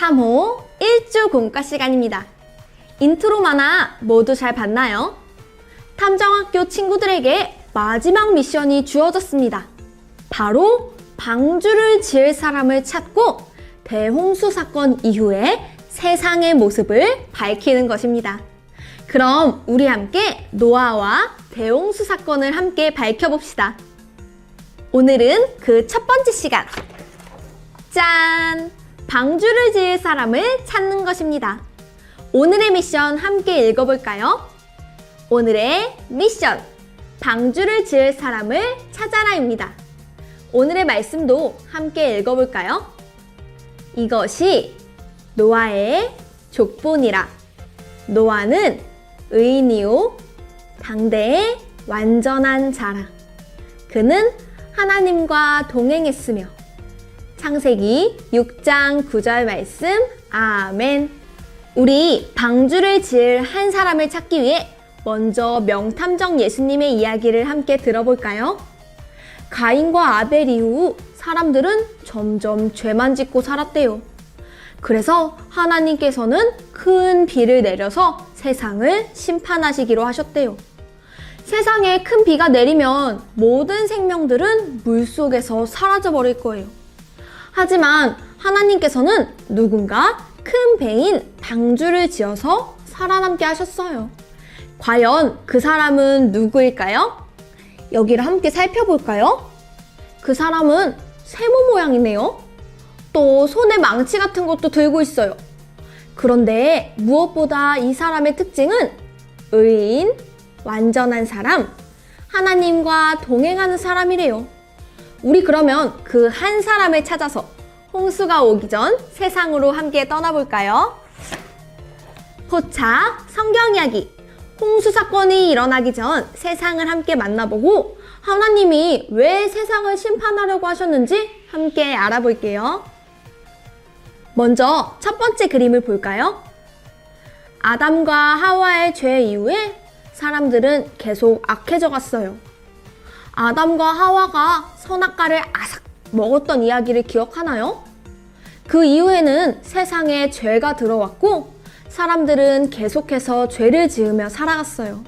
3호 1주 공과 시간입니다. 인트로 만화 모두 잘 봤나요? 탐정학교 친구들에게 마지막 미션이 주어졌습니다. 바로 방주를 지을 사람을 찾고 대홍수 사건 이후에 세상의 모습을 밝히는 것입니다. 그럼 우리 함께 노아와 대홍수 사건을 함께 밝혀봅시다. 오늘은 그 첫 번째 시간. 짠! 방주를 지을 사람을 찾는 것입니다. 오늘의 미션 함께 읽어볼까요? 오늘의 미션! 방주를 지을 사람을 찾아라입니다. 오늘의 말씀도 함께 읽어볼까요? 이것이 노아의 족본이라. 노아는 의인이요 당대의 완전한 자라. 그는 하나님과 동행했으며. 창세기 6장 9절 말씀. 아멘. 우리 방주를 지을 한 사람을 찾기 위해 먼저 명탐정 예수님의 이야기를 함께 들어볼까요? 가인과 아벨 이후 사람들은 점점 죄만 짓고 살았대요. 그래서 하나님께서는 큰 비를 내려서 세상을 심판하시기로 하셨대요. 세상에 큰 비가 내리면 모든 생명들은 물속에서 사라져버릴 거예요. 하지만 하나님께서는 누군가 큰 배인 방주를 지어서 살아남게 하셨어요. 과연 그 사람은 누구일까요? 여기를 함께 살펴볼까요? 그 사람은 세모 모양이네요. 또 손에 망치 같은 것도 들고 있어요. 그런데 무엇보다 이 사람의 특징은 의인, 완전한 사람, 하나님과 동행하는 사람이래요. 우리 그러면 그 한 사람을 찾아서 홍수가 오기 전 세상으로 함께 떠나볼까요? 포차 성경 이야기. 홍수 사건이 일어나기 전 세상을 함께 만나보고 하나님이 왜 세상을 심판하려고 하셨는지 함께 알아볼게요. 먼저 첫 번째 그림을 볼까요? 아담과 하와의 죄 이후에 사람들은 계속 악해져 갔어요. 아담과 하와가 선악과를 아삭 먹었던 이야기를 기억하나요? 그 이후에는 세상에 죄가 들어왔고 사람들은 계속해서 죄를 지으며 살아갔어요.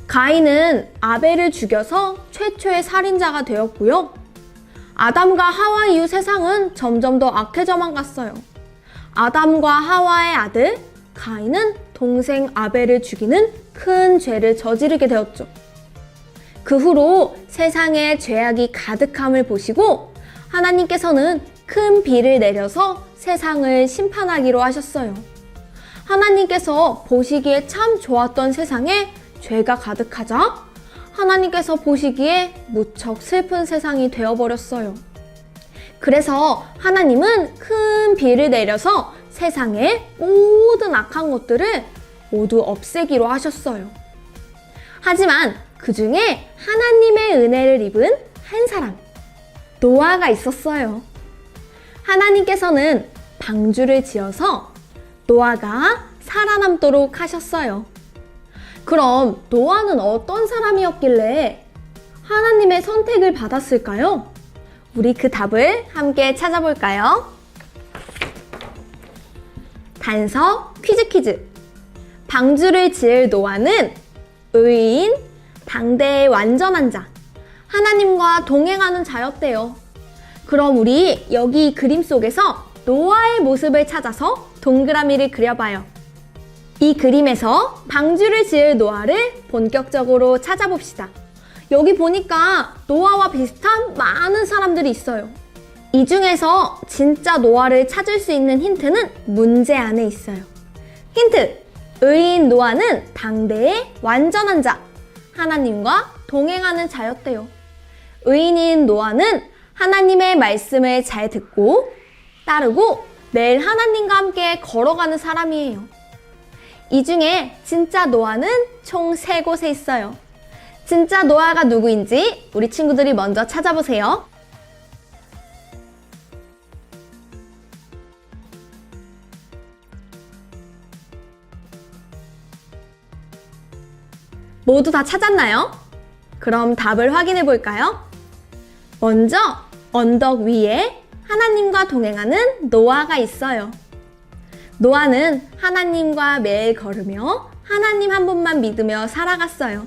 가인은 아벨을 죽여서 최초의 살인자가 되었고요. 아담과 하와 이후 세상은 점점 더 악해져만 갔어요. 아담과 하와의 아들 가인은 동생 아벨을 죽이는 큰 죄를 저지르게 되었죠. 그 후로 세상에 죄악이 가득함을 보시고 하나님께서는 큰 비를 내려서 세상을 심판하기로 하셨어요. 하나님께서 보시기에 참 좋았던 세상에 죄가 가득하자 하나님께서 보시기에 무척 슬픈 세상이 되어버렸어요. 그래서 하나님은 큰 비를 내려서 세상의 모든 악한 것들을 모두 없애기로 하셨어요. 하지만 그 중에 하나님의 은혜를 입은 한 사람, 노아가 있었어요. 하나님께서는 방주를 지어서 노아가 살아남도록 하셨어요. 그럼 노아는 어떤 사람이었길래 하나님의 선택을 받았을까요? 우리 그 답을 함께 찾아볼까요? 단서 퀴즈. 방주를 지을 노아는 의인, 당대의 완전한 자, 하나님과 동행하는 자였대요. 그럼 우리 여기 그림 속에서 노아의 모습을 찾아서 동그라미를 그려봐요. 이 그림에서 방주를 지을 노아를 본격적으로 찾아봅시다. 여기 보니까 노아와 비슷한 많은 사람들이 있어요. 이 중에서 진짜 노아를 찾을 수 있는 힌트는 문제 안에 있어요. 힌트! 의인 노아는 당대의 완전한 자, 하나님과 동행하는 자였대요. 의인인 노아는 하나님의 말씀을 잘 듣고 따르고 매일 하나님과 함께 걸어가는 사람이에요. 이 중에 진짜 노아는 총 3곳에 있어요. 진짜 노아가 누구인지 우리 친구들이 먼저 찾아보세요. 모두 다 찾았나요? 그럼 답을 확인해 볼까요? 먼저 언덕 위에 하나님과 동행하는 노아가 있어요. 노아는 하나님과 매일 걸으며 하나님 한 분만 믿으며 살아갔어요.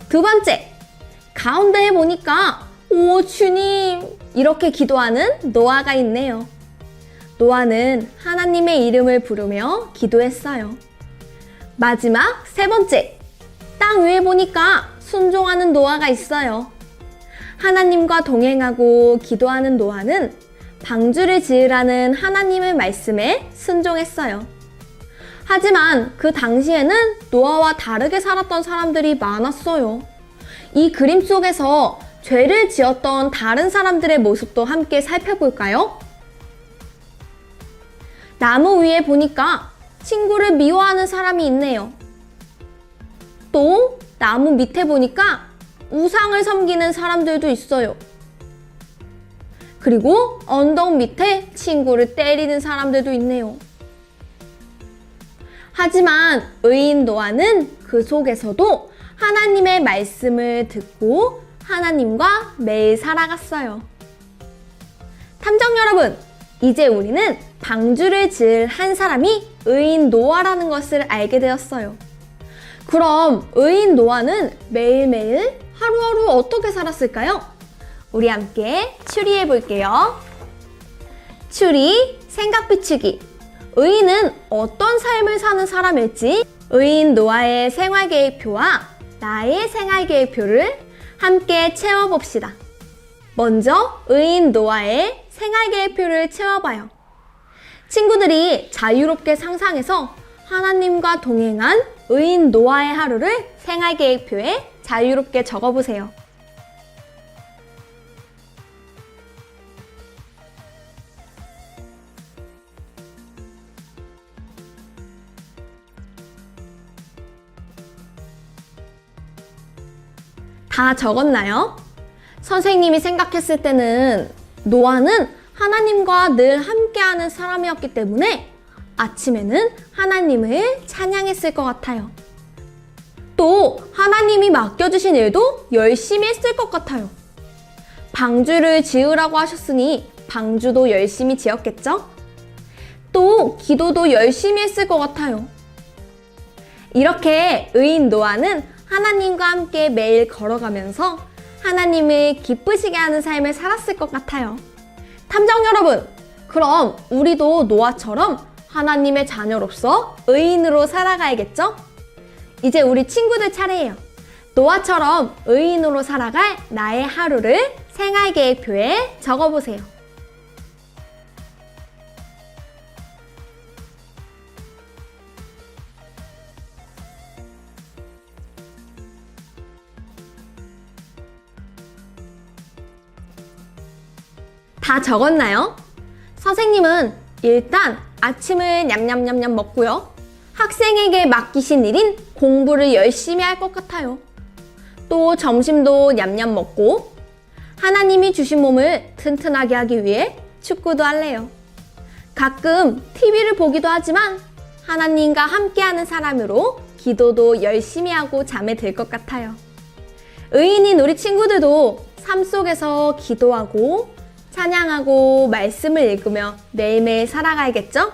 두 번째, 가운데에 보니까 오 주님 이렇게 기도하는 노아가 있네요. 노아는 하나님의 이름을 부르며 기도했어요. 마지막 세 번째, 땅 위에 보니까 순종하는 노아가 있어요. 하나님과 동행하고 기도하는 노아는 방주를 지으라는 하나님의 말씀에 순종했어요. 하지만 그 당시에는 노아와 다르게 살았던 사람들이 많았어요. 이 그림 속에서 죄를 지었던 다른 사람들의 모습도 함께 살펴볼까요? 나무 위에 보니까 친구를 미워하는 사람이 있네요. 또 나무 밑에 보니까 우상을 섬기는 사람들도 있어요. 그리고 언덕 밑에 친구를 때리는 사람들도 있네요. 하지만 의인 노아는 그 속에서도 하나님의 말씀을 듣고 하나님과 매일 살아갔어요. 탐정 여러분, 이제 우리는 방주를 지을 한 사람이 의인 노아라는 것을 알게 되었어요. 그럼 의인 노아는 매일매일 하루하루 어떻게 살았을까요? 우리 함께 추리해 볼게요. 추리, 생각 비추기. 의인은 어떤 삶을 사는 사람일지 의인 노아의 생활계획표와 나의 생활계획표를 함께 채워봅시다. 먼저 의인 노아의 생활계획표를 채워봐요. 친구들이 자유롭게 상상해서 하나님과 동행한 의인 노아의 하루를 생활계획표에 자유롭게 적어보세요. 다 적었나요? 선생님이 생각했을 때는 노아는 하나님과 늘 함께하는 사람이었기 때문에 아침에는 하나님을 찬양했을 것 같아요. 또 하나님이 맡겨주신 일도 열심히 했을 것 같아요. 방주를 지으라고 하셨으니 방주도 열심히 지었겠죠? 또 기도도 열심히 했을 것 같아요. 이렇게 의인 노아는 하나님과 함께 매일 걸어가면서 하나님을 기쁘시게 하는 삶을 살았을 것 같아요. 탐정 여러분, 그럼 우리도 노아처럼 하나님의 자녀로서 의인으로 살아가야겠죠? 이제 우리 친구들 차례예요. 노아처럼 의인으로 살아갈 나의 하루를 생활계획표에 적어보세요. 다 적었나요? 선생님은 일단 아침을 냠냠냠냠 먹고요. 학생에게 맡기신 일인 공부를 열심히 할 것 같아요. 또 점심도 냠냠 먹고 하나님이 주신 몸을 튼튼하게 하기 위해 축구도 할래요. 가끔 TV를 보기도 하지만 하나님과 함께하는 사람으로 기도도 열심히 하고 잠에 들 것 같아요. 의인인 우리 친구들도 삶 속에서 기도하고 찬양하고 말씀을 읽으며 매일매일 살아가야겠죠?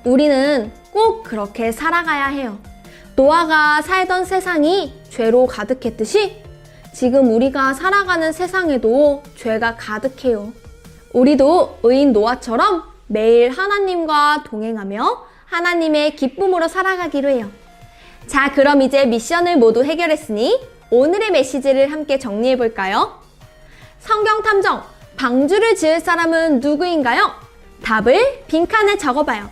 우리는 꼭 그렇게 살아가야 해요. 노아가 살던 세상이 죄로 가득했듯이 지금 우리가 살아가는 세상에도 죄가 가득해요. 우리도 의인 노아처럼 매일 하나님과 동행하며 하나님의 기쁨으로 살아가기로 해요. 자, 그럼 이제 미션을 모두 해결했으니 오늘의 메시지를 함께 정리해 볼까요? 성경 탐정, 방주를 지을 사람은 누구인가요? 답을 빈칸에 적어봐요.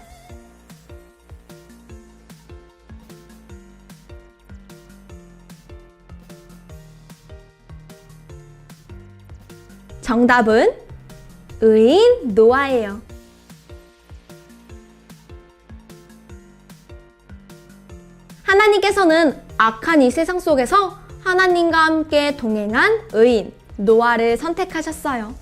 정답은 의인 노아예요. 하나님께서는 악한 이 세상 속에서 하나님과 함께 동행한 의인 노아를 선택하셨어요.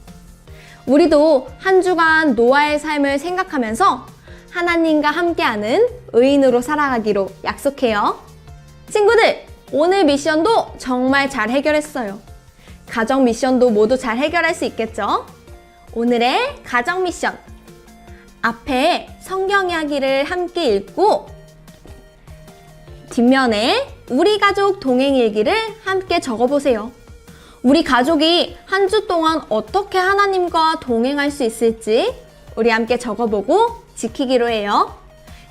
우리도 한 주간 노아의 삶을 생각하면서 하나님과 함께하는 의인으로 살아가기로 약속해요. 친구들, 오늘 미션도 정말 잘 해결했어요. 가정 미션도 모두 잘 해결할 수 있겠죠? 오늘의 가정 미션. 앞에 성경 이야기를 함께 읽고 뒷면에 우리 가족 동행 일기를 함께 적어보세요. 우리 가족이 한 주 동안 어떻게 하나님과 동행할 수 있을지 우리 함께 적어보고 지키기로 해요.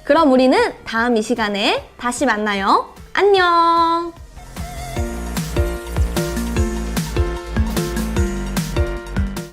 그럼 우리는 다음 이 시간에 다시 만나요. 안녕!